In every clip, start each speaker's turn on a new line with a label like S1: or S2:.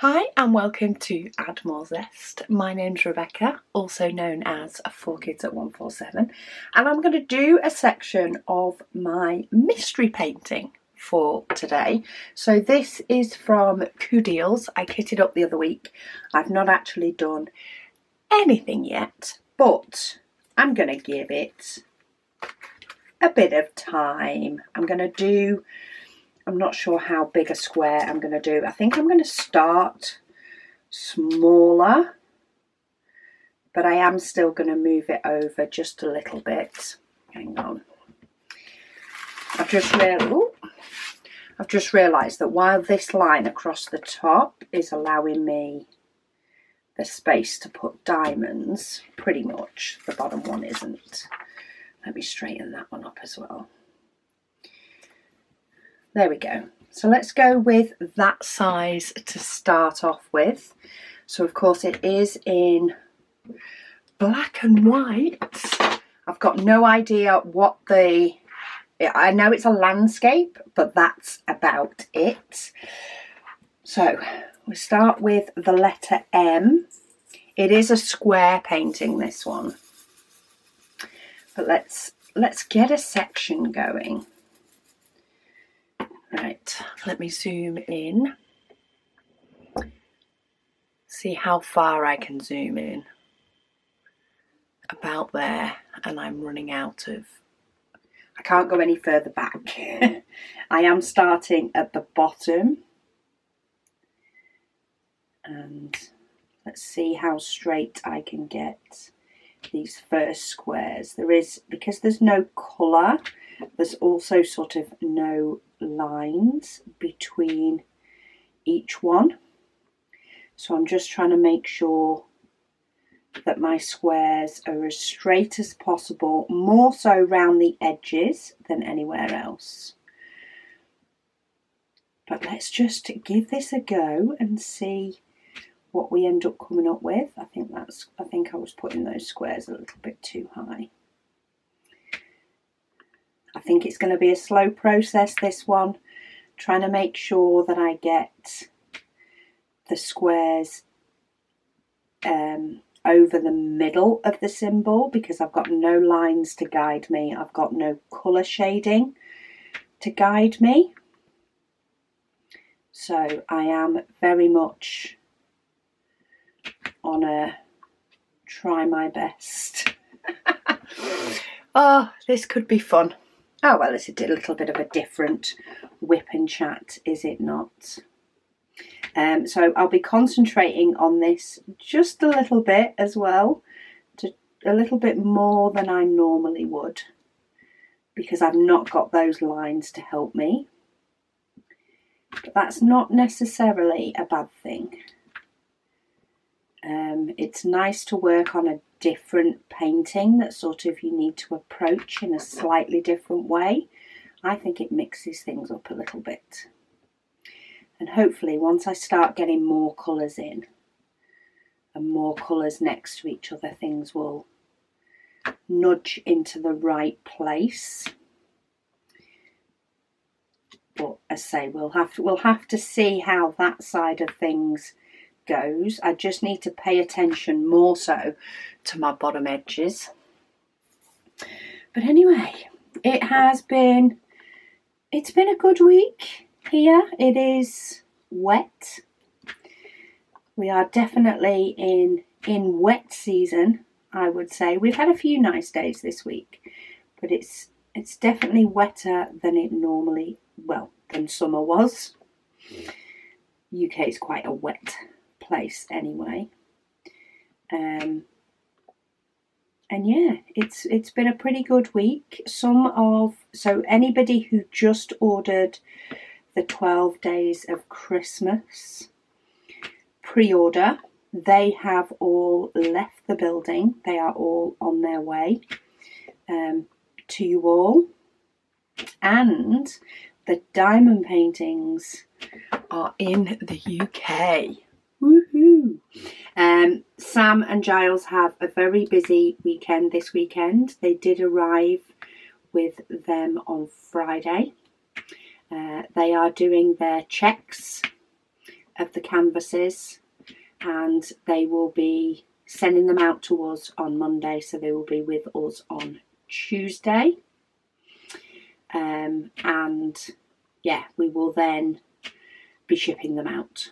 S1: Hi and welcome to Add More Zest. My name's Rebecca, also known as 4Kids at 147, and I'm going to do a section of my mystery painting for today. So this is from Deals. I kitted up the other week. I've not actually done anything yet, but I'm going to give it a bit of time. I'm not sure how big a square I'm going to do. I think I'm going to start smaller, but I am still going to move it over just a little bit. Hang on. I've just realised that while this line across the top is allowing me the space to put diamonds, pretty much the bottom one isn't. Let me straighten that one up as well. There we go. So let's go with that size to start off with. So of course it is in black and white. I've got no idea I know it's a landscape, but that's about it. So we start with the letter M. It is a square painting, this one. But let's get a section going. Right, let me zoom in, see how far I can zoom in. About there, and I'm running out of, I can't go any further back. I am starting at the bottom, and let's see how straight I can get these first squares. Because there's no colour, there's also sort of no lines between each one, so I'm just trying to make sure that my squares are as straight as possible, more so round the edges than anywhere else. But let's just give this a go and see what we end up coming up with. I think I was putting those squares a little bit too high. I think it's going to be a slow process, this one, trying to make sure that I get the squares over the middle of the symbol, because I've got no lines to guide me. I've got no colour shading to guide me. So I am very much on a try my best. Oh, this could be fun. Oh well, it's a little bit of a different WIP and chat, is it not? So I'll be concentrating on this just a little bit as well, a little bit more than I normally would, because I've not got those lines to help me. But that's not necessarily a bad thing. It's nice to work on a different painting that sort of you need to approach in a slightly different way. I think it mixes things up a little bit. And hopefully once I start getting more colours in and more colours next to each other, things will nudge into the right place. But as I say, we'll have to see how that side of things goes. I just need to pay attention more so to my bottom edges. But anyway, it's been a good week here. It is wet. We are definitely in wet season, I would say. We've had a few nice days this week, but it's definitely wetter than it normally, than summer was. UK is quite a wet place anyway. And yeah, it's been a pretty good week. So anybody who just ordered the 12 Days of Christmas pre-order, they have all left the building. They are all on their way to you all. And the diamond paintings are in the UK. Woohoo! Sam and Giles have a very busy weekend this weekend. They did arrive with them on Friday. They are doing their checks of the canvases, and they will be sending them out to us on Monday, so they will be with us on Tuesday. And yeah, we will then be shipping them out.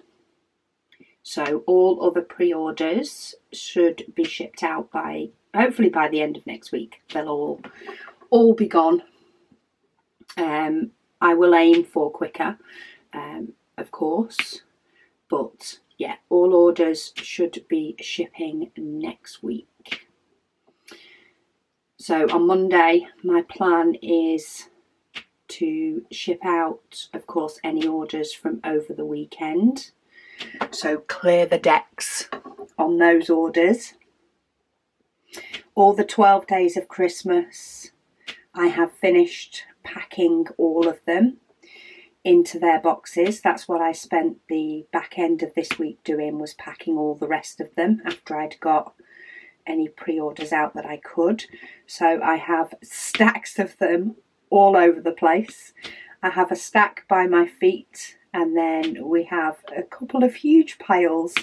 S1: So all other pre-orders should be shipped out by, hopefully by the end of next week. They'll all be gone. I will aim for quicker, of course, but yeah, all orders should be shipping next week. So on Monday, my plan is to ship out, of course, any orders from over the weekend. So clear the decks on those orders. All the 12 days of Christmas, I have finished packing all of them into their boxes. That's what I spent the back end of this week doing, was packing all the rest of them after I'd got any pre-orders out that I could. So I have stacks of them all over the place. I have a stack by my feet, and then we have a couple of huge piles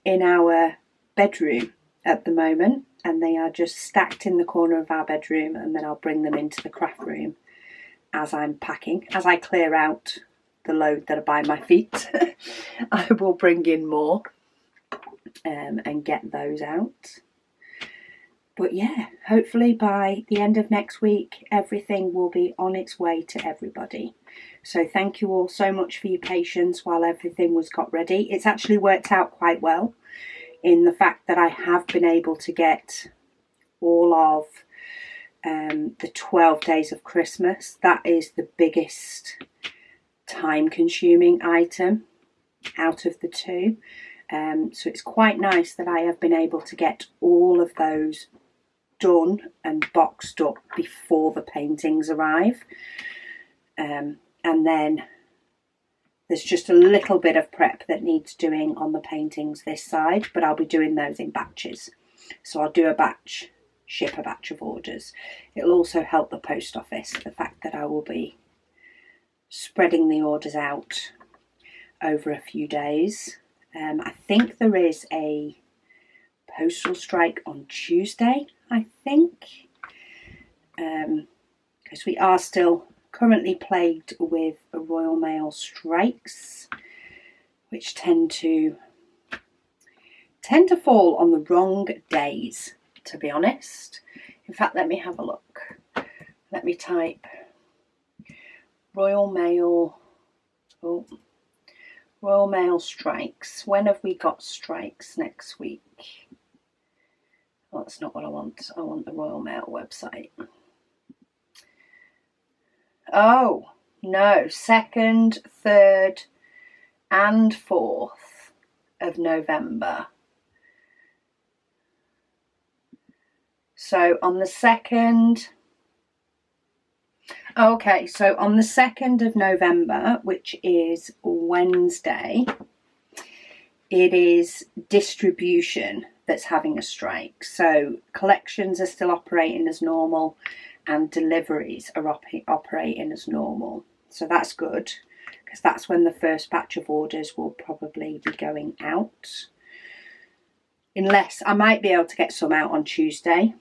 S1: in our bedroom at the moment, and they are just stacked in the corner of our bedroom, and then I'll bring them into the craft room as I'm packing. As I clear out the load that are by my feet, I will bring in more and get those out. But yeah, hopefully by the end of next week, everything will be on its way to everybody. So thank you all so much for your patience while everything was got ready. It's actually worked out quite well in the fact that I have been able to get all of the 12 days of Christmas. That is the biggest time consuming item out of the two. So it's quite nice that I have been able to get all of those done and boxed up before the paintings arrive. And then there's just a little bit of prep that needs doing on the paintings this side, but I'll be doing those in batches. So I'll do a batch, ship a batch of orders. It'll also help the post office, the fact that I will be spreading the orders out over a few days. I think there is a postal strike on Tuesday, I think, because we are still currently plagued with Royal Mail strikes, which tend to fall on the wrong days, to be honest. In fact, let me have a look. Let me type Royal Mail. Oh, Royal Mail strikes. When have we got strikes next week? Well, that's not what I want. I want the Royal Mail website. Oh, no. 2nd, 3rd and 4th of November. So on the 2nd... Okay, so on the 2nd of November, which is Wednesday, it is distribution that's having a strike. So collections are still operating as normal and deliveries are operating as normal. So that's good, because that's when the first batch of orders will probably be going out. Unless I might be able to get some out on Tuesday.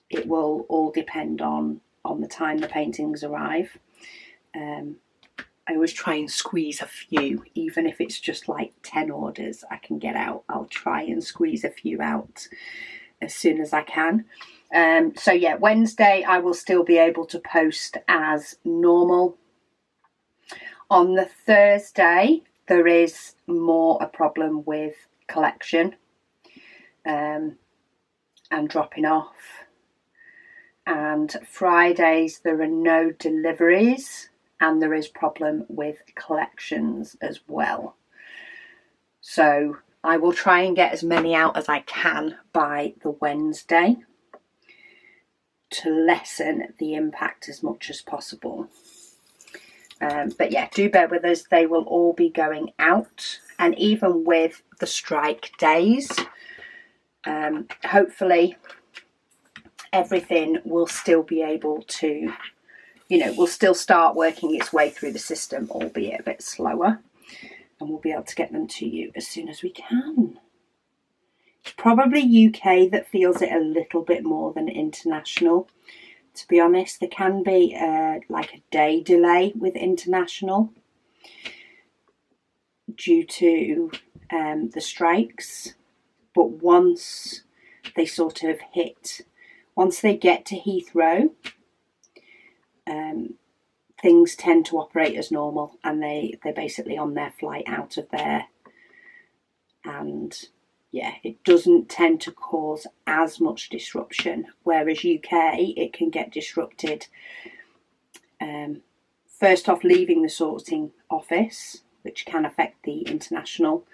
S1: It will all depend on the time the paintings arrive. I always try and squeeze a few, even if it's just like 10 orders I can get out. I'll try and squeeze a few out as soon as I can. So yeah, Wednesday I will still be able to post as normal. On the Thursday there is more a problem with collection and dropping off. And Fridays there are no deliveries, and there is problem with collections as well. So I will try and get as many out as I can by the Wednesday to lessen the impact as much as possible. But yeah, do bear with us. They will all be going out, and even with the strike days, hopefully everything will still be able to, will still start working its way through the system, albeit a bit slower. and we'll be able to get them to you as soon as we can. It's probably UK that feels it a little bit more than international. To be honest, there can be like a day delay with international due to the strikes. But once they sort of once they get to Heathrow, things tend to operate as normal, and they're basically on their flight out of there. And yeah, it doesn't tend to cause as much disruption, whereas UK, it can get disrupted. First off, leaving the sorting office, which can affect the international,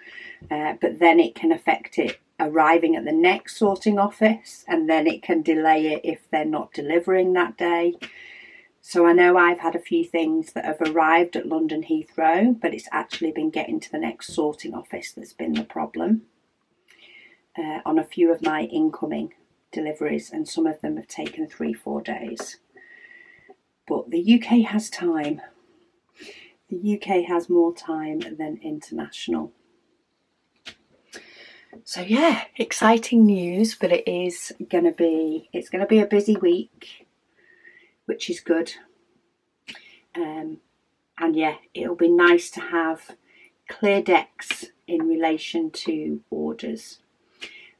S1: but then it can affect it arriving at the next sorting office, and then it can delay it if they're not delivering that day. So I know I've had a few things that have arrived at London Heathrow, but it's actually been getting to the next sorting office that's been the problem on a few of my incoming deliveries, and some of them have taken 3-4 days. But the UK has time. The UK has more time than international. So yeah, exciting news, but it's going to be a busy week, which is good. And yeah, it'll be nice to have clear decks in relation to orders,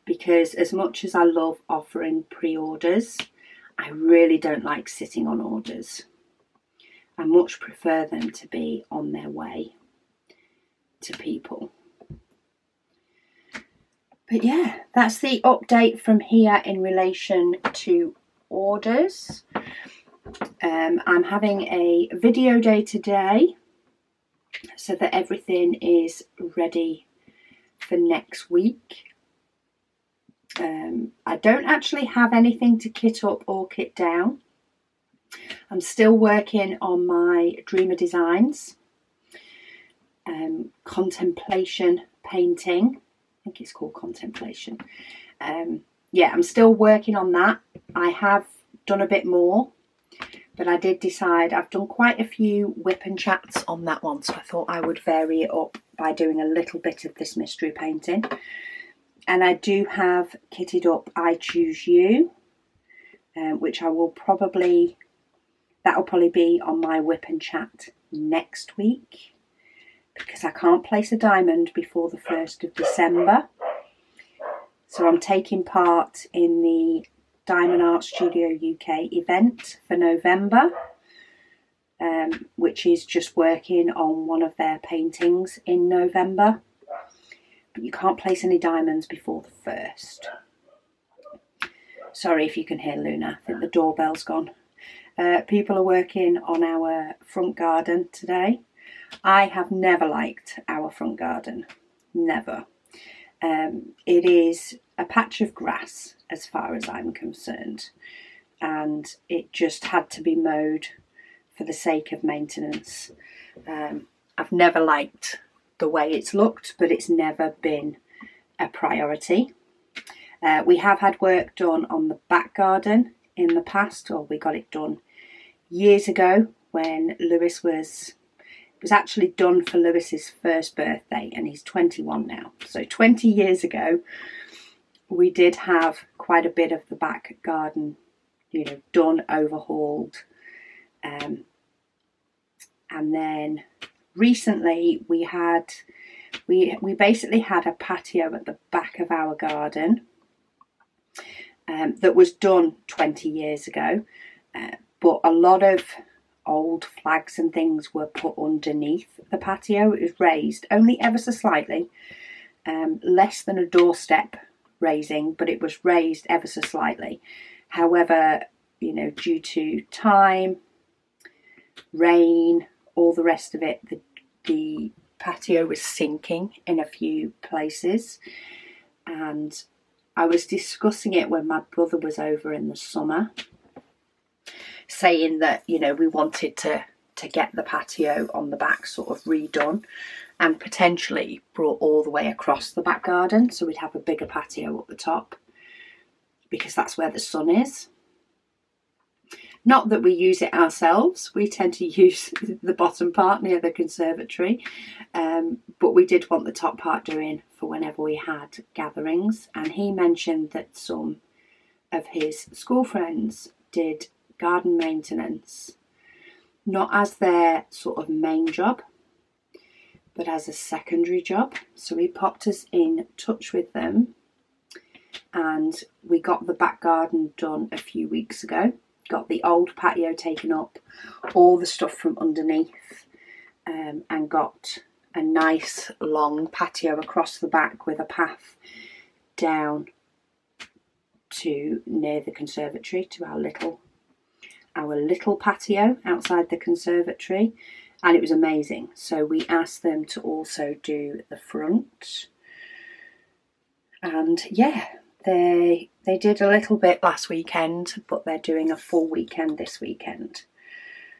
S1: because as much as I love offering pre-orders, I really don't like sitting on orders. I much prefer them to be on their way to people. But yeah, that's the update from here in relation to orders. I'm having a video day today so that everything is ready for next week. I don't actually have anything to kit up or kit down. I'm still working on my Dreamer Designs, contemplation painting. I think it's called contemplation. Yeah, I'm still working on that. I have done a bit more, but I did decide, I've done quite a few WIP and Chats on that one, so I thought I would vary it up by doing a little bit of this mystery painting. And I do have kitted up I Choose You, which that'll probably be on my WIP and Chat next week, because I can't place a diamond before the 1st of December. So I'm taking part in the Diamond Art Studio UK event for November, which is just working on one of their paintings in November. But you can't place any diamonds before the 1st. Sorry if you can hear Luna, I think the doorbell's gone. People are working on our front garden today. I have never liked our front garden, never. It is a patch of grass as far as I'm concerned, and it just had to be mowed for the sake of maintenance. I've never liked the way it's looked, but it's never been a priority. We have had work done on the back garden in the past, or we got it done years ago when Lewis was actually done for Lewis's first birthday, and he's 21 now. So 20 years ago, we did have quite a bit of the back garden, done, overhauled. And then recently we basically had a patio at the back of our garden that was done 20 years ago, but a lot of old flags and things were put underneath the patio. It was raised only ever so slightly, less than a doorstep raising, but it was raised ever so slightly. However, due to time, rain, all the rest of it, the patio was sinking in a few places, and I was discussing it when my brother was over in the summer, saying that we wanted to get the patio on the back sort of redone and potentially brought all the way across the back garden, so we'd have a bigger patio up the top, because that's where the sun is. Not that we use it ourselves, we tend to use the bottom part near the conservatory, but we did want the top part doing for whenever we had gatherings. And he mentioned that some of his school friends did garden maintenance, not as their sort of main job, but as a secondary job. So he popped us in touch with them, and we got the back garden done a few weeks ago. Got the old patio taken up, all the stuff from underneath, and got a nice long patio across the back with a path down to near the conservatory, to our little patio outside the conservatory, and it was amazing. So we asked them to also do the front, and yeah, they did a little bit last weekend, but they're doing a full weekend this weekend.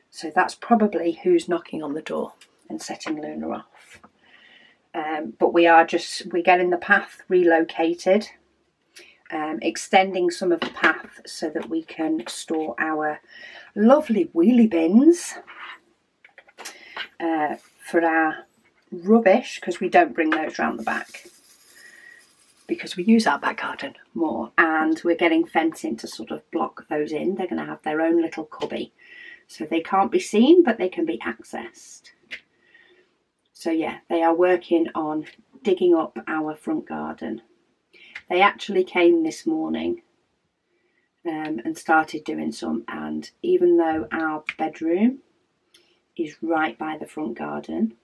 S1: So that's probably who's knocking on the door and setting Luna off. But we're getting the path relocated, extending some of the path so that we can store our lovely wheelie bins for our rubbish, because we don't bring those round the back, because we use our back garden more, and we're getting fencing to sort of block those in. They're going to have their own little cubby, so they can't be seen, but they can be accessed. So yeah, they are working on digging up our front garden. They actually came this morning and started doing some, and even though our bedroom is right by the front garden,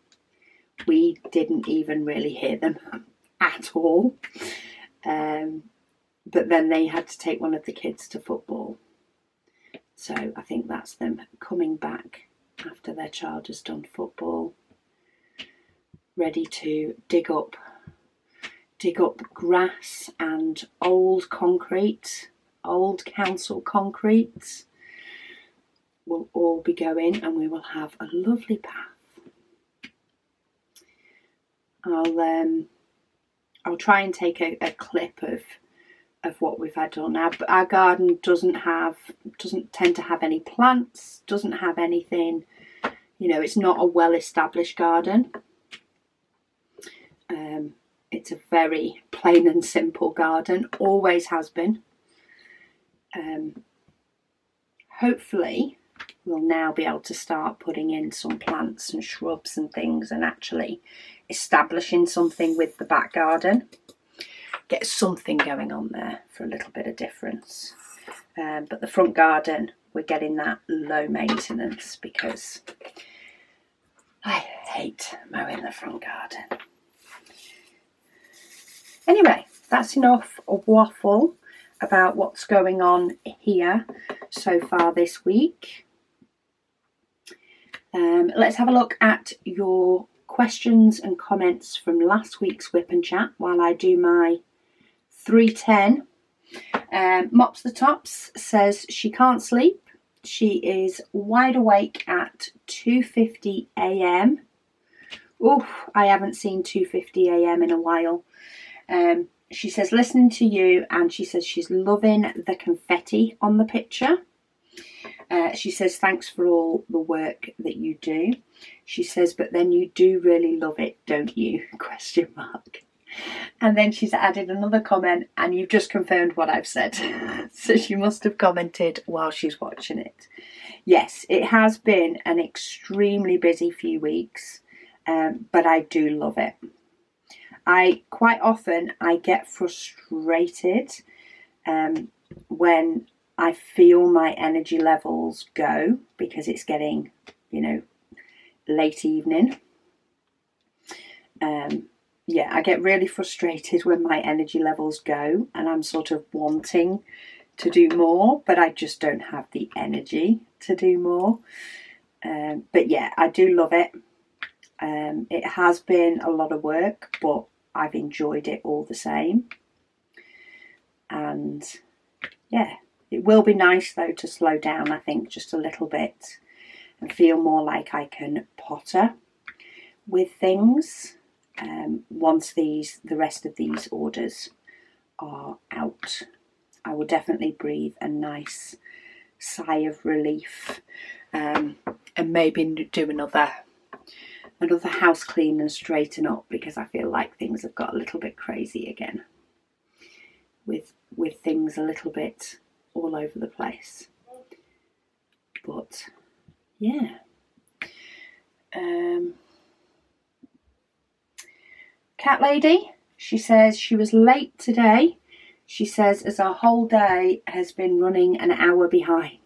S1: we didn't even really hear them at all. But then they had to take one of the kids to football, so I think that's them coming back after their child has done football, ready to dig up grass and old concrete, old council concrete will all be going, and we will have a lovely path. I'll try and take a clip of what we've had done. Our garden doesn't tend to have any plants, doesn't have anything, it's not a well-established garden. It's a very plain and simple garden, always has been. Hopefully we'll now be able to start putting in some plants and shrubs and things, and actually establishing something with the back garden. Get something going on there for a little bit of difference. But the front garden, we're getting that low maintenance, because I hate mowing the front garden. Anyway, that's enough of waffle about what's going on here so far this week. Let's have a look at your questions and comments from last week's WIP and Chat while I do my 310. Mops the Tops says she can't sleep. She is wide awake at 2:50 a.m. Oof, I haven't seen 2:50 a.m. in a while. She says listening to you, and she says she's loving the confetti on the picture. She says thanks for all the work that you do. She says, but then you do really love it, don't you? ? And then she's added another comment, and you've just confirmed what I've said. So she must have commented while she's watching it. Yes, it has been an extremely busy few weeks, but I do love it. Quite often I get frustrated when I feel my energy levels go, because it's getting, late evening. I get really frustrated when my energy levels go, and I'm sort of wanting to do more, but I just don't have the energy to do more. But yeah, I do love it. It has been a lot of work, but I've enjoyed it all the same. And yeah, it will be nice though to slow down, I think, just a little bit and feel more like I can potter with things once the rest of these orders are out. I will definitely breathe a nice sigh of relief, and maybe do another house clean and straighten up, because I feel like things have got a little bit crazy again with things a little bit all over the place. But yeah. Cat lady, she says she was late today. She says as our whole day has been running an hour behind.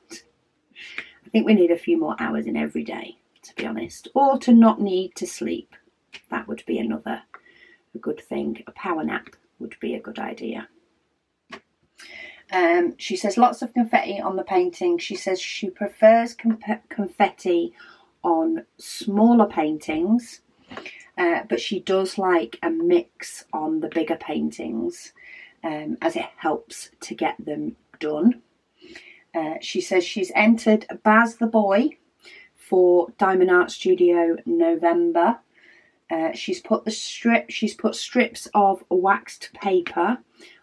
S1: I think we need a few more hours in every day, to be honest, or to not need to sleep. That would be a good thing. A power nap would be a good idea. She says lots of confetti on the painting. She says she prefers confetti on smaller paintings, but she does like a mix on the bigger paintings, as it helps to get them done. She says she's entered Baz the Boy for Diamond Art Studio November. She's put strips of waxed paper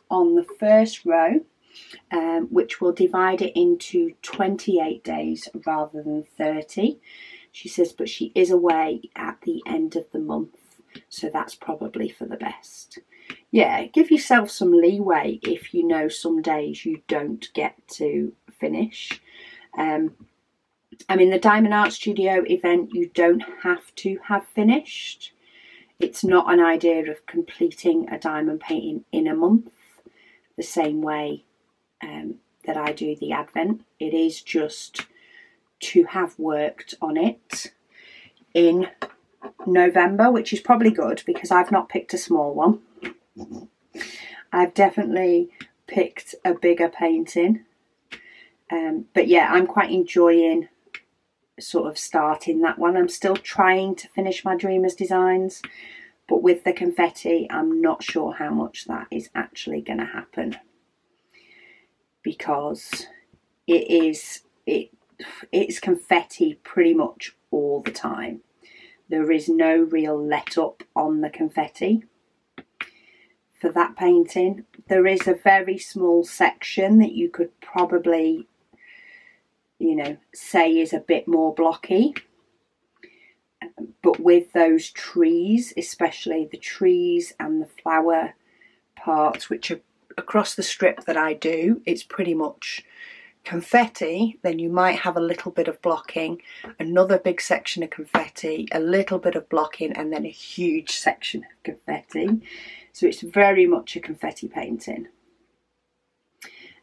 S1: on the first row, which will divide it into 28 days rather than 30. She says, but she is away at the end of the month, so that's probably for the best. Yeah, give yourself some leeway if you know some days you don't get to finish. I mean, the Diamond Art Studio event, you don't have to have finished. It's not an idea of completing a diamond painting in a month the same way that I do the Advent. It is just to have worked on it in November, which is probably good because I've not picked a small one. I've definitely picked a bigger painting. But yeah, I'm quite enjoying sort of starting that one. I'm still trying to finish my Dreamers designs, but with the confetti, I'm not sure how much that is actually going to happen, because it's confetti pretty much all the time. There is no real let up on the confetti for that painting. There is a very small section that you could probably, you know, say is a bit more blocky. But with those trees, especially the trees and the flower parts, which are across the strip that I do, it's pretty much confetti. Then you might have a little bit of blocking, another big section of confetti, a little bit of blocking, and then a huge section of confetti. So it's very much a confetti painting.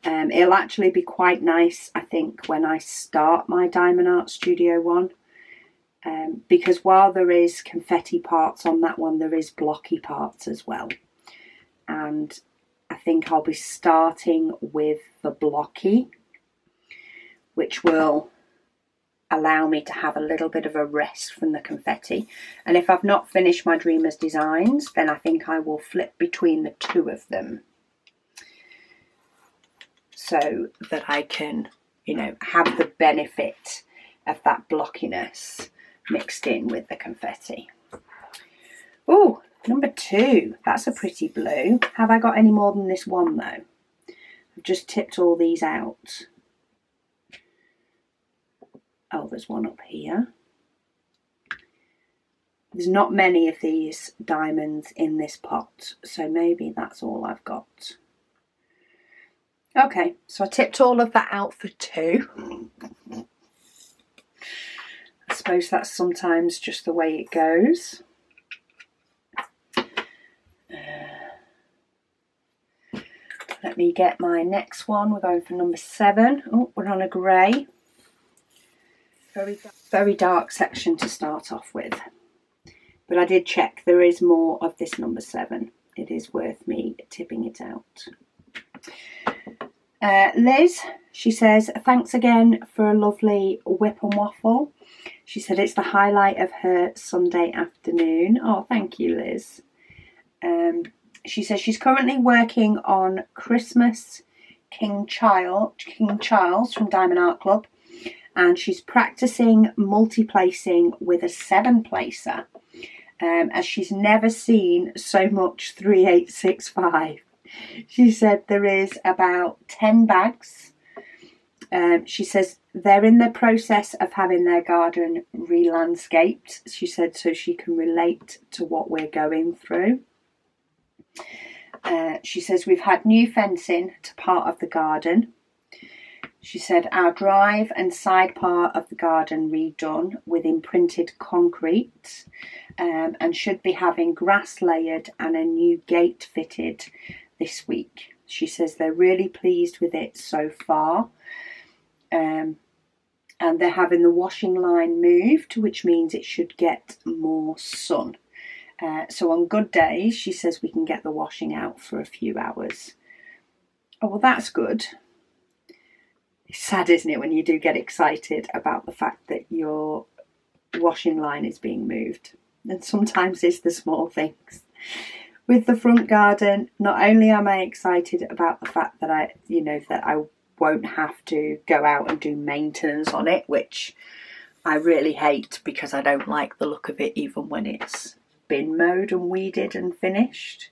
S1: It'll actually be quite nice, I think, when I start my Diamond Art Studio one, because while there is confetti parts on that one, there is blocky parts as well. And I think I'll be starting with the blocky, which will allow me to have a little bit of a rest from the confetti. And if I've not finished my Dreamers designs, then I think I will flip between the two of them, so that I can, you know, have the benefit of that blockiness mixed in with the confetti. Oh, number 2. That's a pretty blue. Have I got any more than this one though? I've just tipped all these out. Oh, there's one up here. There's not many of these diamonds in this pot, so maybe that's all I've got. Okay, so I tipped all of that out for 2. I suppose that's sometimes just the way it goes. Let me get my next one. We're going for number 7. Oh, we're on a grey. Very dark section to start off with. But I did check, there is more of this number 7. It is worth me tipping it out. Liz, she says, thanks again for a lovely whip and waffle. She said it's the highlight of her Sunday afternoon. Oh, thank you, Liz. She says she's currently working on Christmas King Charles from Diamond Art Club, and she's practicing multi-placing with a 7-placer, as she's never seen so much 3865. She said there is about 10 bags She says they're in the process of having their garden re-landscaped. She said so she can relate to what we're going through. She says we've had new fencing to part of the garden. She said our drive and side part of the garden redone with imprinted concrete, and should be having grass layered and a new gate fitted this week. She says they're really pleased with it so far. And they're having the washing line moved, which means it should get more sun. So on good days, she says we can get the washing out for a few hours. Oh, well, that's good. It's sad, isn't it, when you do get excited about the fact that your washing line is being moved. And sometimes it's the small things. With the front garden, not only am I excited about the fact that I won't have to go out and do maintenance on it, which I really hate because I don't like the look of it even when it's been mowed and weeded and finished.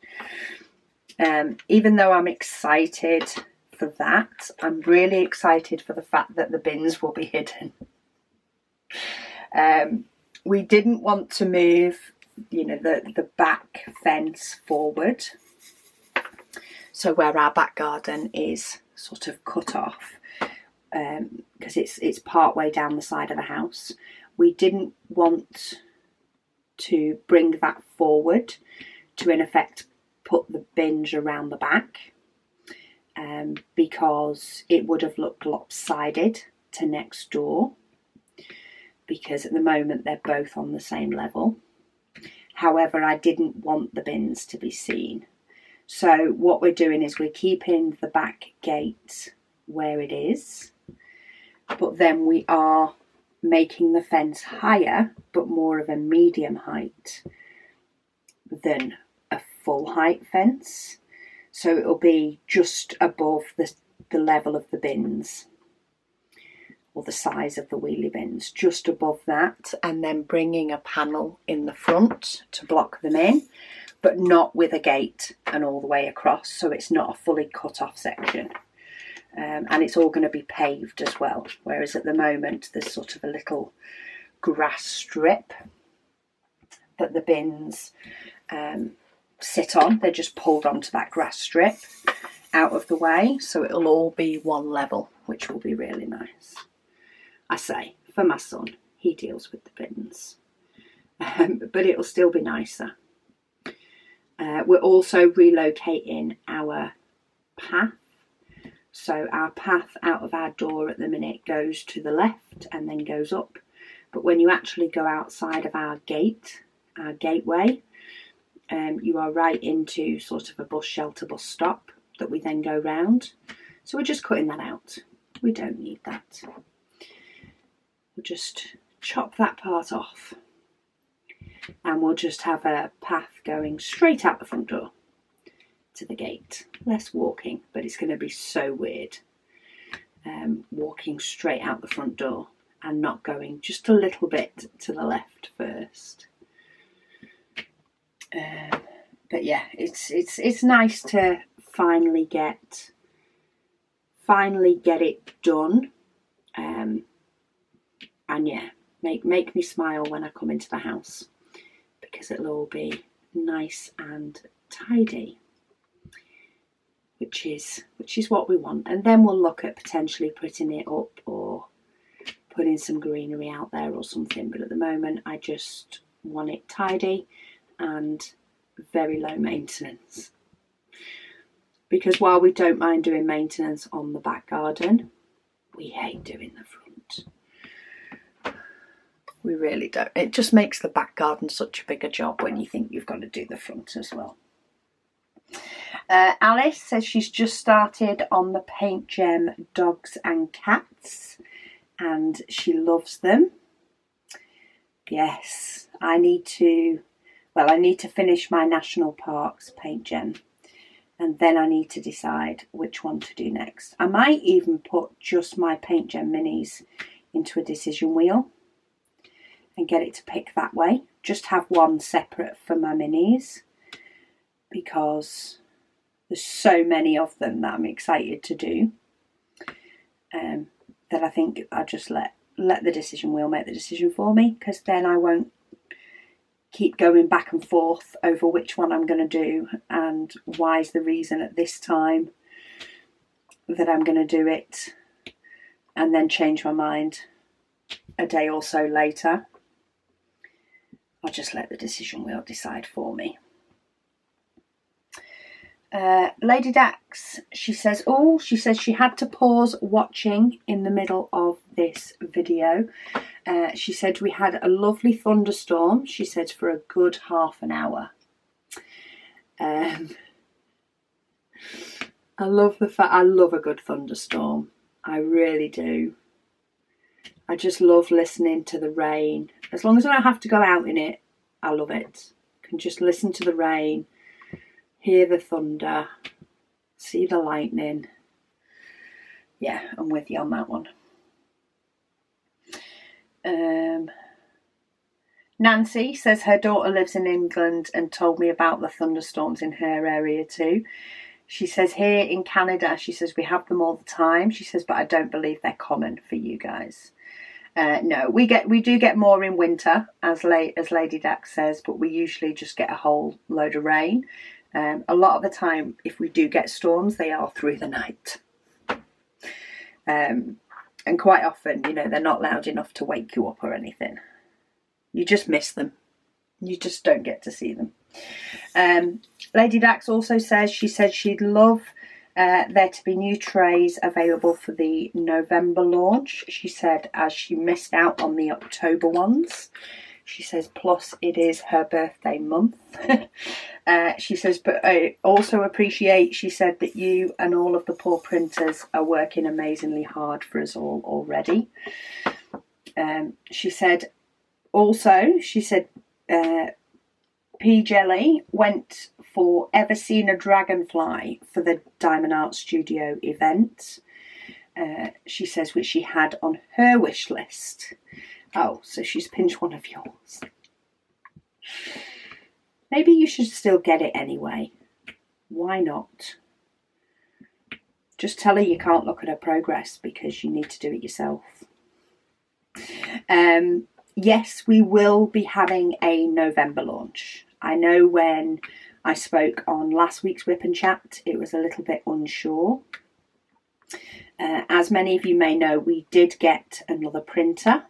S1: Even though I'm excited for that, I'm really excited for the fact that the bins will be hidden. We didn't want to move, the back fence forward. So where our back garden is sort of cut off, because it's part way down the side of the house. We didn't want to bring that forward to in effect put the bins around the back, because it would have looked lopsided to next door, because at the moment they're both on the same level. However, I didn't want the bins to be seen. So what we're doing is we're keeping the back gate where it is, but then we are making the fence higher, but more of a medium height than a full height fence. So it'll be just above the level of the bins, or the size of the wheelie bins, just above that, and then bringing a panel in the front to block them in, but not with a gate and all the way across, so it's not a fully cut off section. And it's all going to be paved as well, whereas at the moment there's sort of a little grass strip that the bins sit on. They're just pulled onto that grass strip out of the way, so it'll all be one level, which will be really nice. I say, for my son, he deals with the bins, but it'll still be nicer. We're also relocating our path. So our path out of our door at the minute goes to the left and then goes up. But when you actually go outside of our gate, our gateway, you are right into sort of a bus shelter bus stop that we then go round. So we're just cutting that out. We don't need that. We'll just chop that part off. And we'll just have a path going straight out the front door to the gate. Less walking, but it's going to be so weird walking straight out the front door and not going just a little bit to the left first. But yeah, it's nice to finally get it done, and yeah, make me smile when I come into the house, because it'll all be nice and tidy, which is what we want. And then we'll look at potentially putting it up or putting some greenery out there or something. But at the moment, I just want it tidy and very low maintenance. Because while we don't mind doing maintenance on the back garden, we hate doing the front. We really don't. It just makes the back garden such a bigger job when you think you've got to do the front as well. Alice says she's just started on the Paint Gem dogs and cats and she loves them. Yes, I need to finish my National Parks Paint Gem, and then I need to decide which one to do next. I might even put just my Paint Gem minis into a decision wheel and get it to pick that way. Just have one separate for my minis, because there's so many of them that I'm excited to do. that I think I'll just let the decision wheel make the decision for me, because then I won't keep going back and forth over which one I'm going to do and why is the reason at this time that I'm going to do it and then change my mind a day or so later. I'll just let the decision wheel decide for me. Lady Dax, she says she had to pause watching in the middle of this video. She said we had a lovely thunderstorm, she said, for a good half an hour. I love a good thunderstorm. I really do. I just love listening to the rain. As long as I don't have to go out in it, I love it. I can just listen to the rain, hear the thunder, see the lightning. Yeah, I'm with you on that one. Nancy says her daughter lives in England and told me about the thunderstorms in her area too. She says here in Canada, she says we have them all the time. She says, but I don't believe they're common for you guys. No, we do get more in winter, as Lady Dax says, but we usually just get a whole load of rain. A lot of the time, if we do get storms, they are through the night. And quite often, you know, they're not loud enough to wake you up or anything. You just miss them. You just don't get to see them. Lady Dax also says, she said she'd love there to be new trays available for the November launch. She said as she missed out on the October ones. She says, plus it is her birthday month. She says, but I also appreciate, she said, that you and all of the poor printers are working amazingly hard for us all already. She said, also, she said, P. Jelly went for Ever Seen a Dragonfly for the Diamond Art Studio event. She says, which she had on her wish list. Oh, so she's pinched one of yours. Maybe you should still get it anyway. Why not? Just tell her you can't look at her progress because you need to do it yourself. Yes, we will be having a November launch. I know when I spoke on last week's WIP and Chat, it was a little bit unsure. As many of you may know, we did get another printer.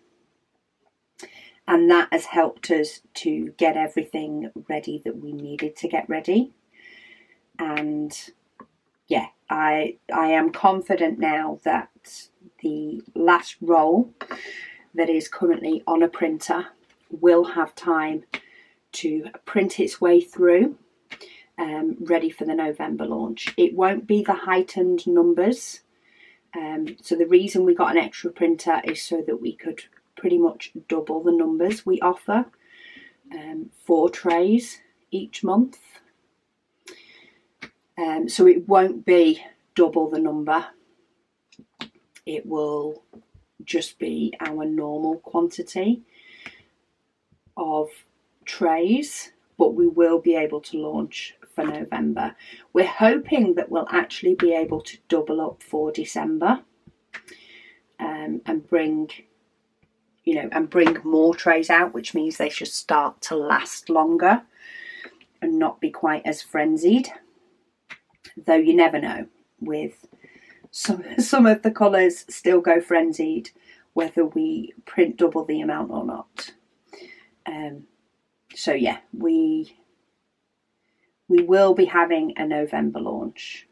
S1: And that has helped us to get everything ready that we needed to get ready. And yeah, I am confident now that the last roll that is currently on a printer will have time to print its way through, ready for the November launch. It won't be the heightened numbers. So the reason we got an extra printer is so that we could pretty much double the numbers we offer, 4 trays each month. So it won't be double the number. It will just be our normal quantity of trays, but we will be able to launch for November. We're hoping that we'll actually be able to double up for December, and bring more trays out, which means they should start to last longer and not be quite as frenzied. Though you never know, with some of the colours still go frenzied whether we print double the amount or not. So yeah, we will be having a November launch.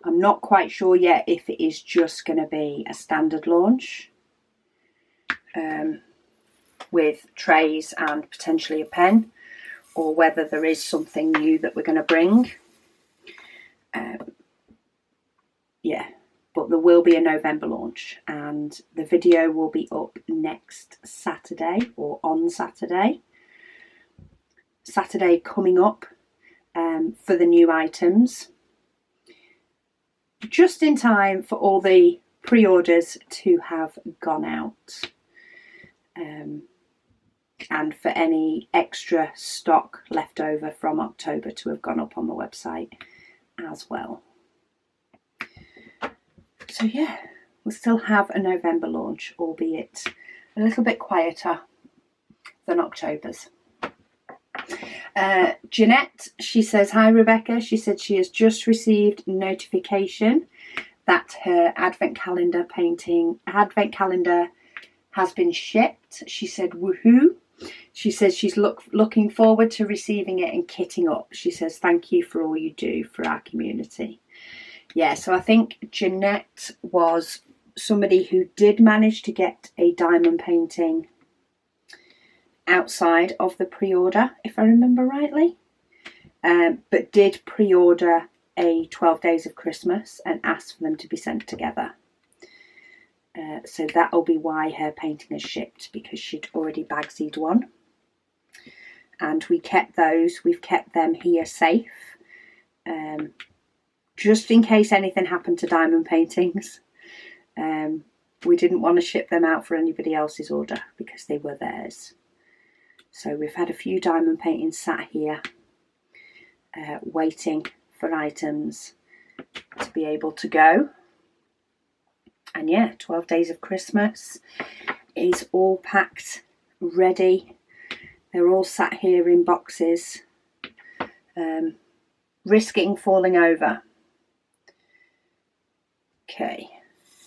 S1: I'm not quite sure yet if it is just going to be a standard launch, with trays and potentially a pen, or whether there is something new that we're going to bring. Yeah, but there will be a November launch, and the video will be up next Saturday, or on Saturday coming up, for the new items, just in time for all the pre-orders to have gone out, and for any extra stock left over from October to have gone up on the website as well. So yeah, we'll still have a November launch, albeit a little bit quieter than October's. Jeanette, she says, hi Rebecca. She said she has just received notification that her advent calendar has been shipped. She said, woohoo. She says she's looking forward to receiving it and kitting up. She says, thank you for all you do for our community. Yeah, so I think Jeanette was somebody who did manage to get a diamond painting outside of the pre-order, if I remember rightly, but did pre-order a 12 Days of Christmas and asked for them to be sent together. So that'll be why her painting is shipped, because she'd already bagsied one. And we kept those, we've kept them here safe, just in case anything happened to diamond paintings. We didn't want to ship them out for anybody else's order because they were theirs. So we've had a few diamond paintings sat here, waiting for items to be able to go. And yeah, 12 Days of Christmas is all packed, ready. They're all sat here in boxes, risking falling over. Okay,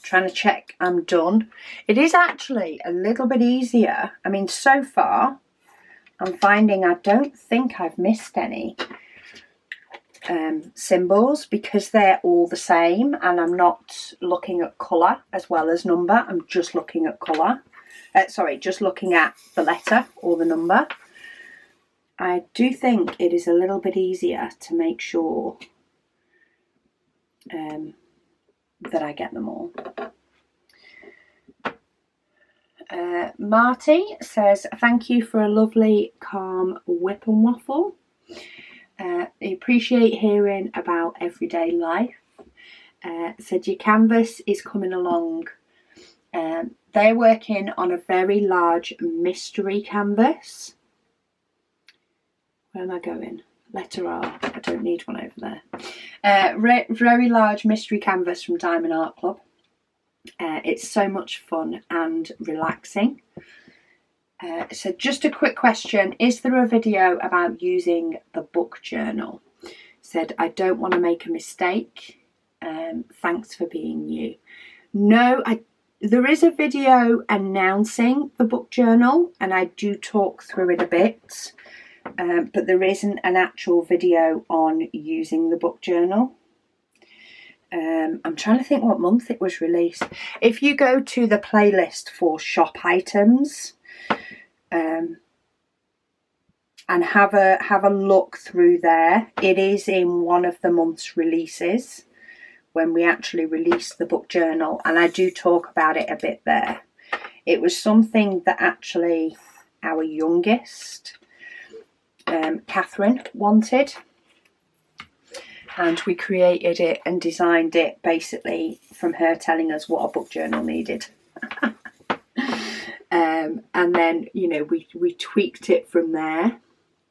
S1: trying to check I'm done. It is actually a little bit easier. I mean, so far, I'm finding I don't think I've missed any symbols because they're all the same, and I'm not looking at colour as well as number. I'm just looking at colour. Just looking at the letter or the number. I do think it is a little bit easier to make sure that I get them all. Marty says, thank you for a lovely, calm WIP and Waffle. I appreciate hearing about everyday life. Said your canvas is coming along. They're working on a very large mystery canvas. Where am I going? Letter R. I don't need one over there. Very large mystery canvas from Diamond Art Club. It's so much fun and relaxing. So just a quick question. Is there a video about using the book journal? Said, I don't want to make a mistake. Thanks for being you. No, there is a video announcing the book journal, and I do talk through it a bit. But there isn't an actual video on using the book journal. I'm trying to think what month it was released. If you go to the playlist for shop items, and have a look through there, it is in one of the month's releases when we actually released the book journal, and I do talk about it a bit there. It was something that actually our youngest, Catherine, wanted, and we created it and designed it basically from her telling us what a book journal needed. And then, you know, we tweaked it from there.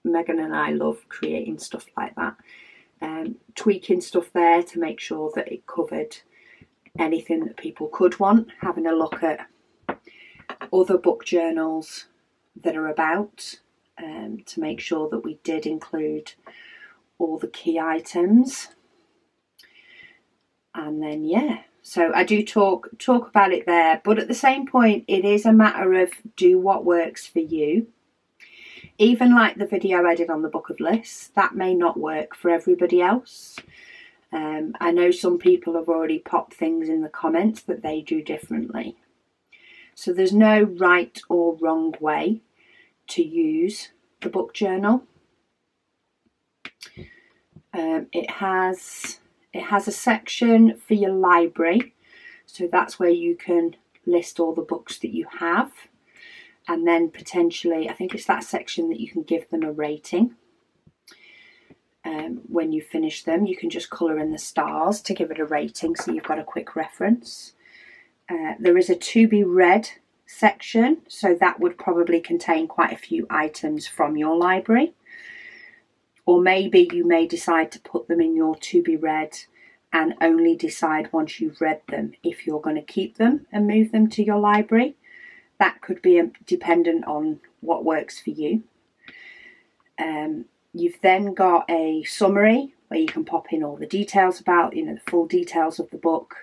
S1: Megan and I love creating stuff like that. Tweaking stuff there to make sure that it covered anything that people could want. Having a look at other book journals that are about, to make sure that we did include all the key items. And then, yeah. So I do talk about it there, but at the same point, it is a matter of do what works for you. Even like the video I did on the book of lists, that may not work for everybody else. I know some people have already popped things in the comments that they do differently. So there's no right or wrong way to use the book journal. It has a section for your library, so that's where you can list all the books that you have, and then potentially, I think it's that section that you can give them a rating. When you finish them, you can just colour in the stars to give it a rating, so you've got a quick reference. There is a to be read section, so that would probably contain quite a few items from your library. Or maybe you may decide to put them in your to be read and only decide once you've read them if you're going to keep them and move them to your library. That could be dependent on what works for you. You've then got a summary where you can pop in all the details about, the full details of the book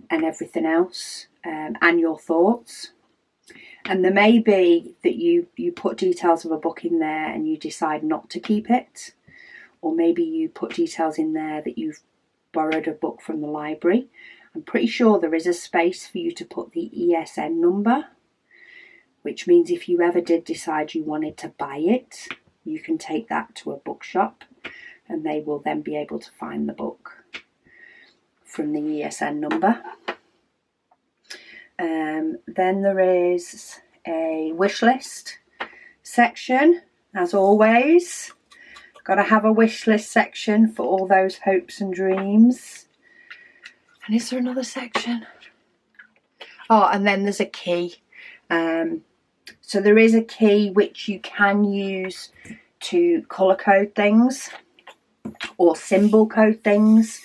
S1: and everything else, and your thoughts. And there may be that you put details of a book in there and you decide not to keep it. Or maybe you put details in there that you've borrowed a book from the library. I'm pretty sure there is a space for you to put the ESN number, which means if you ever did decide you wanted to buy it, you can take that to a bookshop and they will then be able to find the book from the ESN number. Then there is a wish list section, as always. Got to have a wish list section for all those hopes and dreams. And is there another section? Oh, and then there's a key. So there is a key which you can use to colour code things or symbol code things.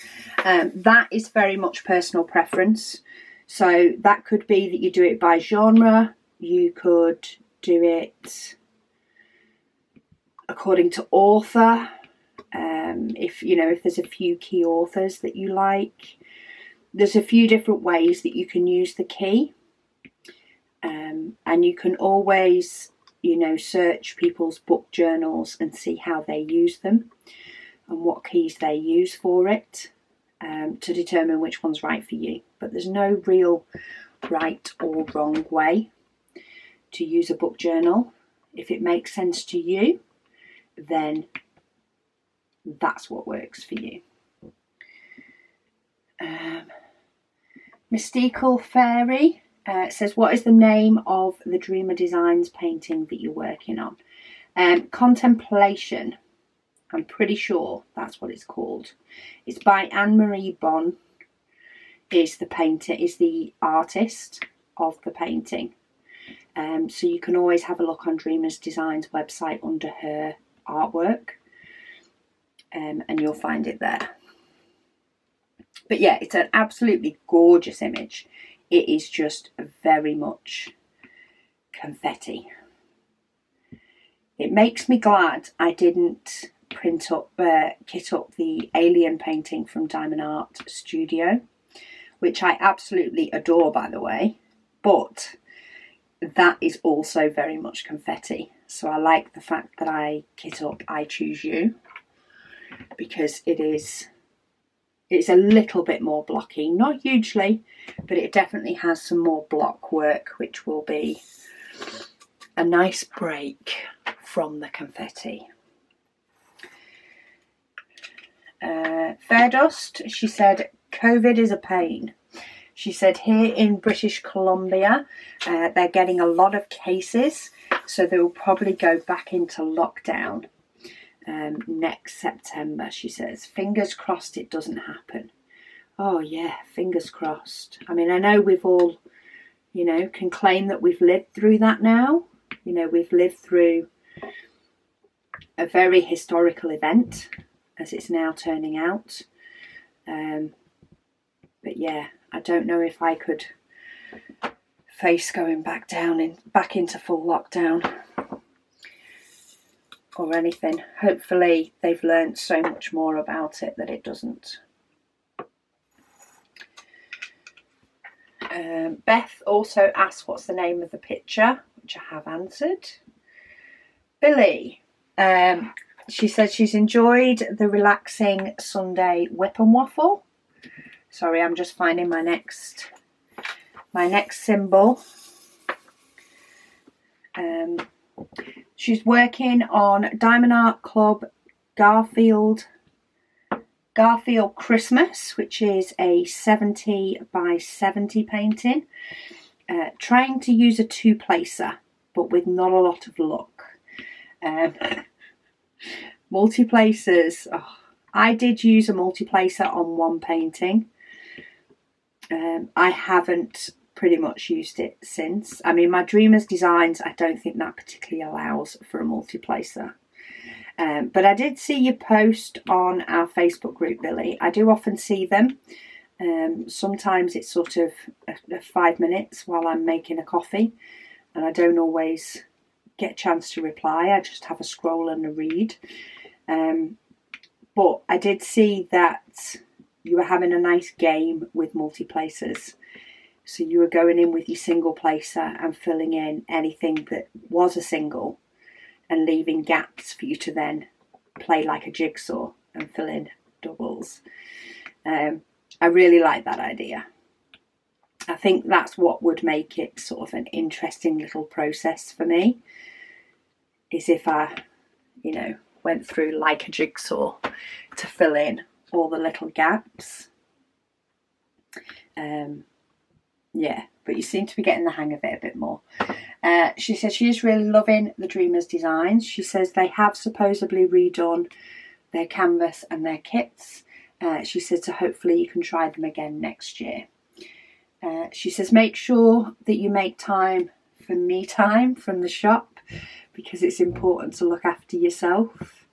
S1: That is very much personal preference. So that could be that you do it by genre. You could do it according to author. If there's a few key authors that you like. There's a few different ways that you can use the key. And you can always, search people's book journals and see how they use them and what keys they use for it, to determine which one's right for you. But there's no real right or wrong way to use a book journal. If it makes sense to you, then that's what works for you. Mystical Fairy says, what is the name of the Dreamer Designs painting that you're working on? Contemplation. I'm pretty sure that's what it's called. It's by Anne-Marie Bon. Is the artist of the painting. So you can always have a look on Dreamers Designs website under her artwork, and you'll find it there. But yeah, it's an absolutely gorgeous image. It is just very much confetti. It makes me glad I didn't kit up the alien painting from Diamond Art Studio, which I absolutely adore, by the way, but that is also very much confetti. So I like the fact that I kit up I Choose You, because it's a little bit more blocky, not hugely, but it definitely has some more block work, which will be a nice break from the confetti. Fair Dust, she said, COVID is a pain. She said here in British Columbia, they're getting a lot of cases, so they will probably go back into lockdown next September, she says. Fingers crossed it doesn't happen. Oh yeah, fingers crossed. I mean, I know we've all, can claim that we've lived through that now. We've lived through a very historical event, as it's now turning out. But yeah, I don't know if I could face going back into full lockdown or anything. Hopefully they've learned so much more about it that it doesn't. Beth also asked what's the name of the picture, which I have answered. Billy, she said she's enjoyed the relaxing Sunday WIP and Waffle. Sorry, I'm just finding my next symbol. She's working on Diamond Art Club Garfield Christmas, which is a 70 by 70 painting. Trying to use a two-placer, but with not a lot of luck. Multi-placers. Oh, I did use a multi-placer on one painting. I haven't pretty much used it since. I mean, my Dreamers Designs, I don't think that particularly allows for a multi-placer. But I did see your post on our Facebook group, Billy. I do often see them. Sometimes it's sort of 5 minutes while I'm making a coffee, and I don't always get a chance to reply. I just have a scroll and a read. But I did see that you were having a nice game with multi-placers. So you were going in with your single placer and filling in anything that was a single and leaving gaps for you to then play like a jigsaw and fill in doubles. I really like that idea. I think that's what would make it sort of an interesting little process for me, is if I, went through like a jigsaw to fill in all the little gaps. Yeah, but you seem to be getting the hang of it a bit more. She says she is really loving the Dreamers designs. She says they have supposedly redone their canvas and their kits. She says so hopefully you can try them again next year. She says make sure that you make time for me time from the shop, because it's important to look after yourself.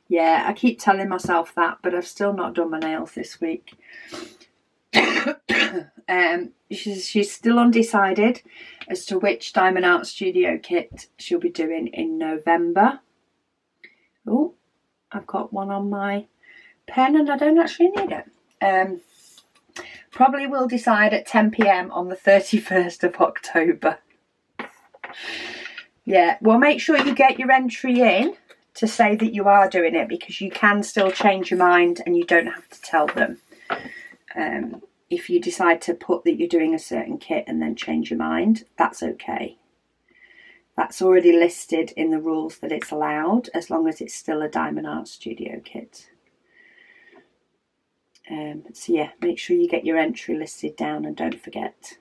S1: Yeah, I keep telling myself that, but I've still not done my nails this week. She's still undecided as to which Diamond Art Studio kit she'll be doing in November. Oh, I've got one on my pen and I don't actually need it. Probably will decide at 10 p.m. on the 31st of October. Yeah, well, make sure you get your entry in to say that you are doing it, because you can still change your mind and you don't have to tell them. If you decide to put that you're doing a certain kit and then change your mind, that's okay. That's already listed in the rules that it's allowed, as long as it's still a Diamond Art Studio kit. So yeah, make sure you get your entry listed down and don't forget.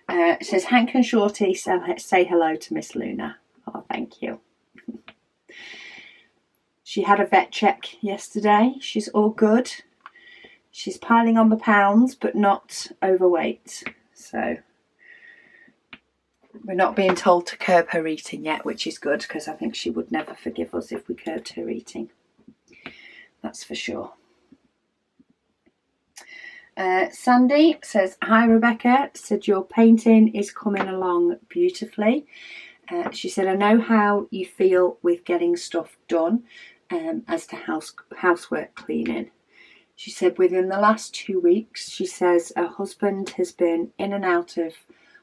S1: It says Hank and Shorty say hello to Miss Luna. Oh, thank you. She had a vet check yesterday. She's all good. She's piling on the pounds, but not overweight. So we're not being told to curb her eating yet, which is good, because I think she would never forgive us if we curbed her eating. That's for sure. Sandy says, hi Rebecca, said your painting is coming along beautifully. She said, I know how you feel with getting stuff done as to housework cleaning. She said within the last 2 weeks, she says her husband has been in and out of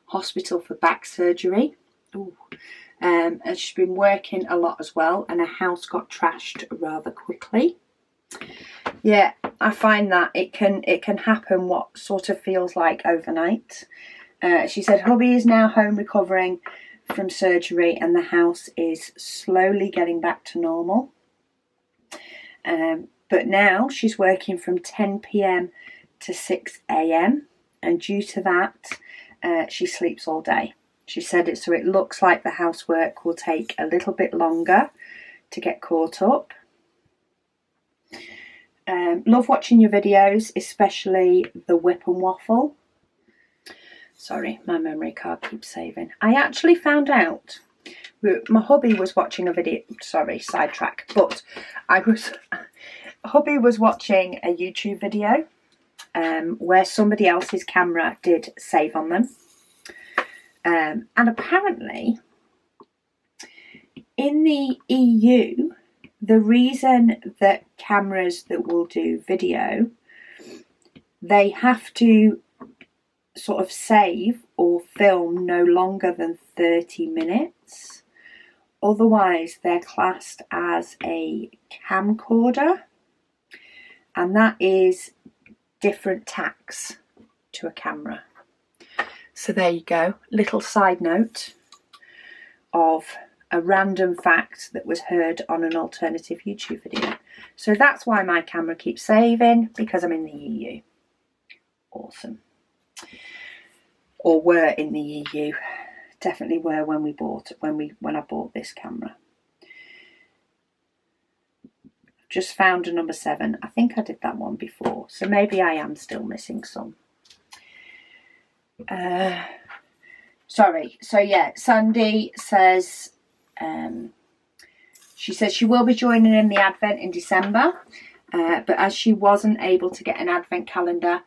S1: hospital for back surgery. Ooh. And she's been working a lot as well, and her house got trashed rather quickly. Yeah, I find that it can happen what sort of feels like overnight. She said hubby is now home recovering from surgery and the house is slowly getting back to normal. But now she's working from 10 p.m. to 6 a.m. and due to that she sleeps all day. She said it so it looks like the housework will take a little bit longer to get caught up. Love watching your videos, especially the WIP and Waffle. Sorry, my memory card keeps saving. I actually found out, my hubby was watching a video, sorry, sidetrack, but hubby was watching a YouTube video where somebody else's camera did save on them. And apparently, in the EU, the reason that cameras that will do video, they have to sort of save or film no longer than 30 minutes. Otherwise, they're classed as a camcorder, and that is different tax to a camera. So there you go, little side note of a random fact that was heard on an alternative YouTube video. So that's why my camera keeps saving, because I'm in the EU. Awesome. Or were in the EU. Definitely were when I bought this camera. Just found a number 7. I think I did that one before, so maybe I am still missing some. Sorry. So yeah, Sandy says She says she will be joining in the Advent in December, but as she wasn't able to get an Advent calendar,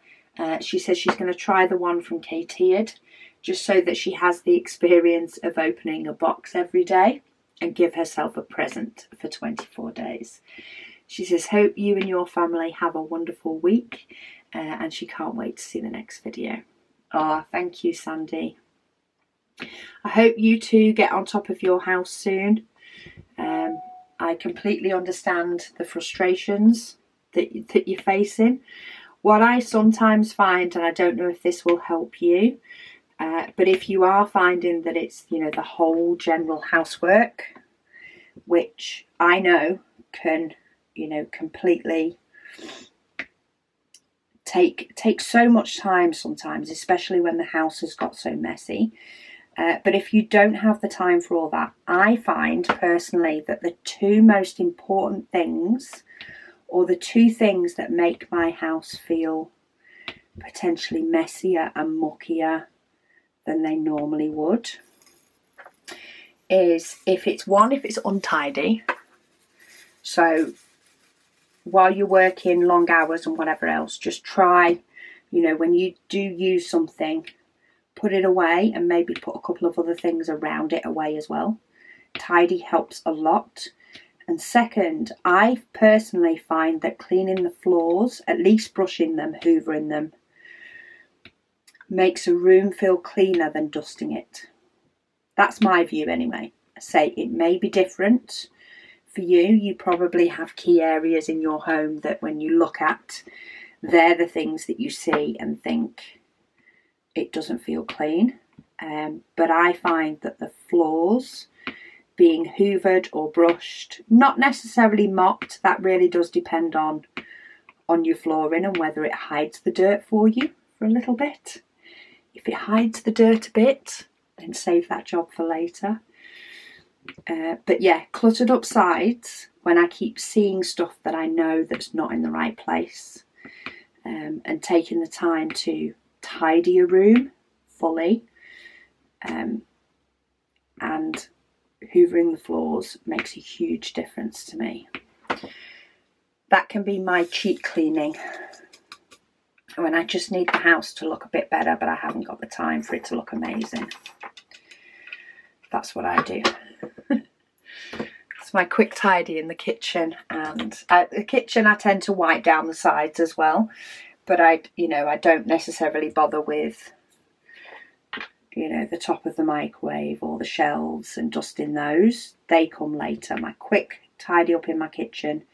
S1: she says she's going to try the one from Kate'd, just so that she has the experience of opening a box every day and give herself a present for 24 days. She says, hope you and your family have a wonderful week, and she can't wait to see the next video. Oh, thank you, Sandy. I hope you two get on top of your house soon. I completely understand the frustrations that you're facing. What I sometimes find, and I don't know if this will help you, but if you are finding that it's, you know, the whole general housework, which I know can, you know, completely take so much time sometimes, especially when the house has got so messy. But if you don't have the time for all that, I find personally that the two most important things, or the two things that make my house feel potentially messier and muckier than they normally would, is if it's untidy. So while you're working long hours and whatever else, just try, you know, when you do use something, put it away and maybe put a couple of other things around it away as well. Tidy helps a lot. And second, I personally find that cleaning the floors, at least brushing them, hoovering them, makes a room feel cleaner than dusting it. That's my view anyway. I say it may be different for you. You probably have key areas in your home that when you look at, they're the things that you see and think, it doesn't feel clean, but I find that the floors being hoovered or brushed, not necessarily mopped, that really does depend on your flooring and whether it hides the dirt for you for a little bit. If it hides the dirt a bit, then save that job for later. But yeah, cluttered up sides, when I keep seeing stuff that I know that's not in the right place, and taking the time to tidy a room fully, and hoovering the floors makes a huge difference to me. That can be my cheat cleaning when I just need the house to look a bit better, but I haven't got the time for it to look amazing. That's what I do. It's my quick tidy in the kitchen, and the kitchen I tend to wipe down the sides as well. But I don't necessarily bother with, you know, the top of the microwave or the shelves and dusting those. They come later. My quick tidy up in my kitchen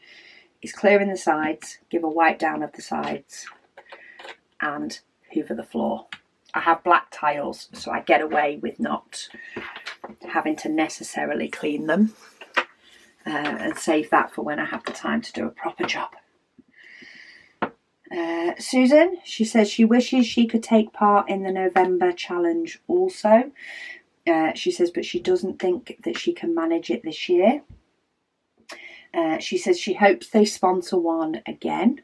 S1: is clearing the sides, give a wipe down of the sides, and hoover the floor. I have black tiles, so I get away with not having to necessarily clean them, and save that for when I have the time to do a proper job. Susan, she says she wishes she could take part in the November challenge also. She says, but she doesn't think that she can manage it this year. She says she hopes they sponsor one again.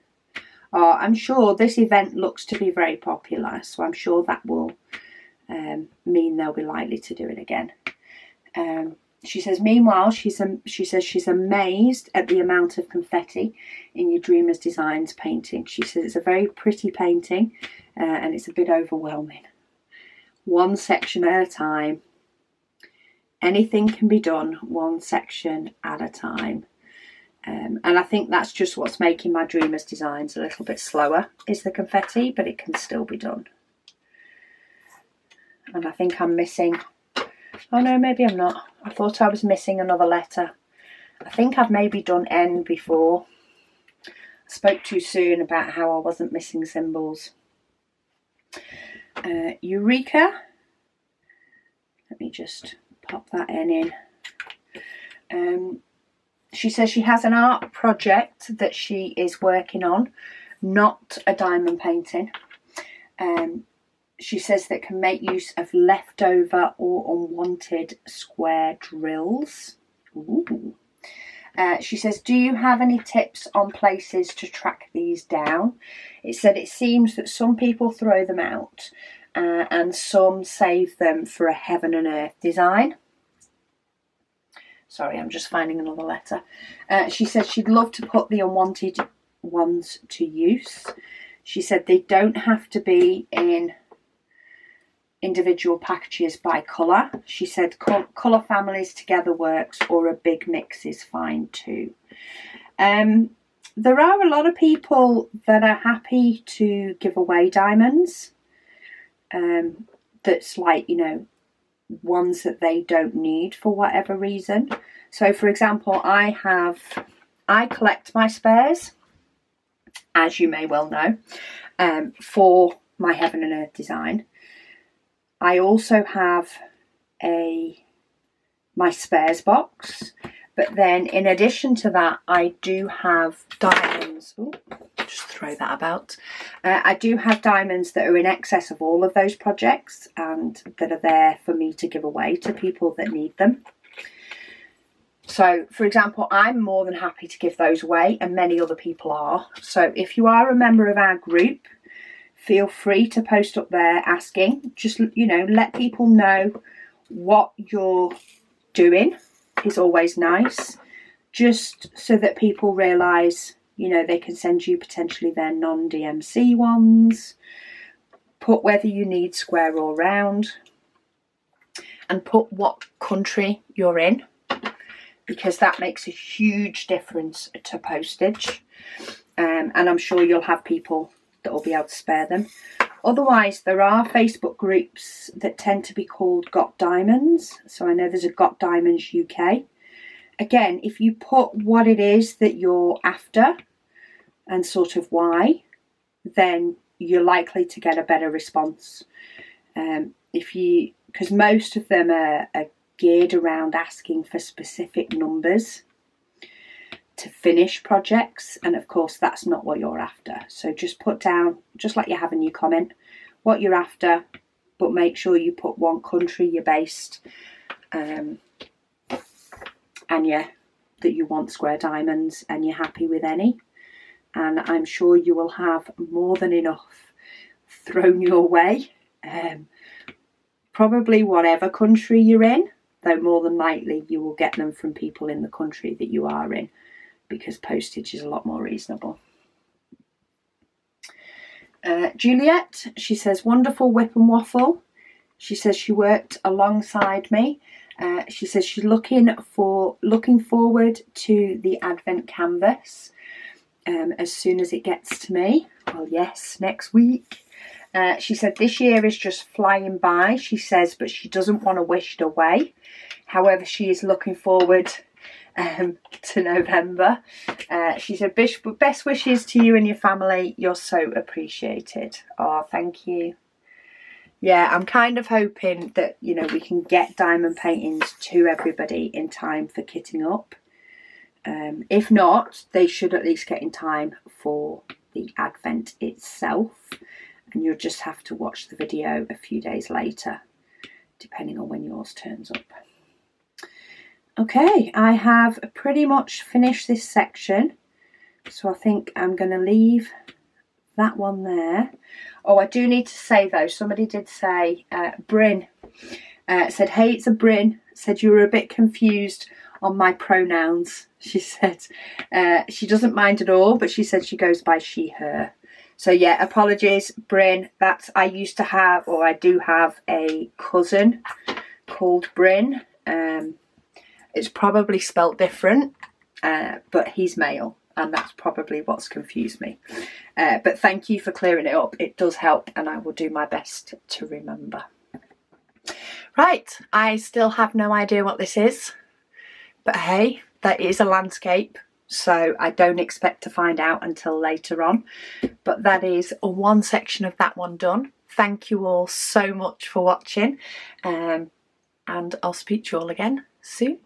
S1: I'm sure this event looks to be very popular, so I'm sure that will mean they'll be likely to do it again. She says, meanwhile, she says she's amazed at the amount of confetti in your Dreamers Designs painting. She says it's a very pretty painting, and it's a bit overwhelming. One section at a time. Anything can be done one section at a time. And I think that's just what's making my Dreamers Designs a little bit slower, is the confetti, but it can still be done. And I think I'm missing... Oh no, maybe I'm not. I thought I was missing another letter. I think I've maybe done N before. I spoke too soon about how I wasn't missing symbols. Eureka. Let me just pop that N in. She says she has an art project that she is working on, not a diamond painting. She says that can make use of leftover or unwanted square drills. Ooh. She says, do you have any tips on places to track these down? It said it seems that some people throw them out and some save them for a heaven and earth design. Sorry, I'm just finding another letter. She said she'd love to put the unwanted ones to use. She said they don't have to be in individual packages by colour. She said colour families together works, or a big mix is fine too. There are a lot of people that are happy to give away diamonds. That's like, you know, ones that they don't need for whatever reason. So for example, I collect my spares, as you may well know, for my Heaven and Earth design. I also have my spares box, but then in addition to that, I do have diamonds. Ooh, just throw that about. I do have diamonds that are in excess of all of those projects and that are there for me to give away to people that need them. So, for example, I'm more than happy to give those away, and many other people are. So if you are a member of our group, feel free to post up there asking. Just, you know, let people know what you're doing is always nice, just so that people realise, you know, they can send you potentially their non-DMC ones. Put whether you need square or round, and put what country you're in, because that makes a huge difference to postage. And I'm sure you'll have people that will be able to spare them. Otherwise, there are Facebook groups that tend to be called Got Diamonds. So I know there's a Got Diamonds UK. Again, if you put what it is that you're after and sort of why, then you're likely to get a better response. Because most of them are geared around asking for specific numbers to finish projects, and of course that's not what you're after. So just put down, just like you have in your comment, what you're after, but make sure you put one country you're based, and yeah, that you want square diamonds and you're happy with any, and I'm sure you will have more than enough thrown your way. Probably whatever country you're in, though more than likely you will get them from people in the country that you are in, because postage is a lot more reasonable. Juliet, she says, wonderful WIP and Waffle. She says she worked alongside me. She says she's looking forward to the Advent canvas as soon as it gets to me. Well, yes, next week. She said this year is just flying by, she says, but she doesn't want to wish it away. However, she is looking forward to November. She said, best wishes to you and your family. You're so appreciated. Oh, thank you. Yeah, I'm kind of hoping that, you know, we can get diamond paintings to everybody in time for kitting up. If not, they should at least get in time for the Advent itself. And you'll just have to watch the video a few days later, depending on when yours turns up. Okay, I have pretty much finished this section, so I think I'm going to leave that one there. Oh, I do need to say though, somebody did say, Bryn said, hey, it's a Bryn, said you were a bit confused on my pronouns. She said she doesn't mind at all, but she said she goes by she, her. So yeah, apologies, Bryn. I used to have, or I do have, a cousin called Bryn. It's probably spelt different, but he's male, and that's probably what's confused me. But thank you for clearing it up. It does help, and I will do my best to remember. Right, I still have no idea what this is, but hey, that is a landscape, so I don't expect to find out until later on. But that is one section of that one done. Thank you all so much for watching, and I'll speak to you all again soon.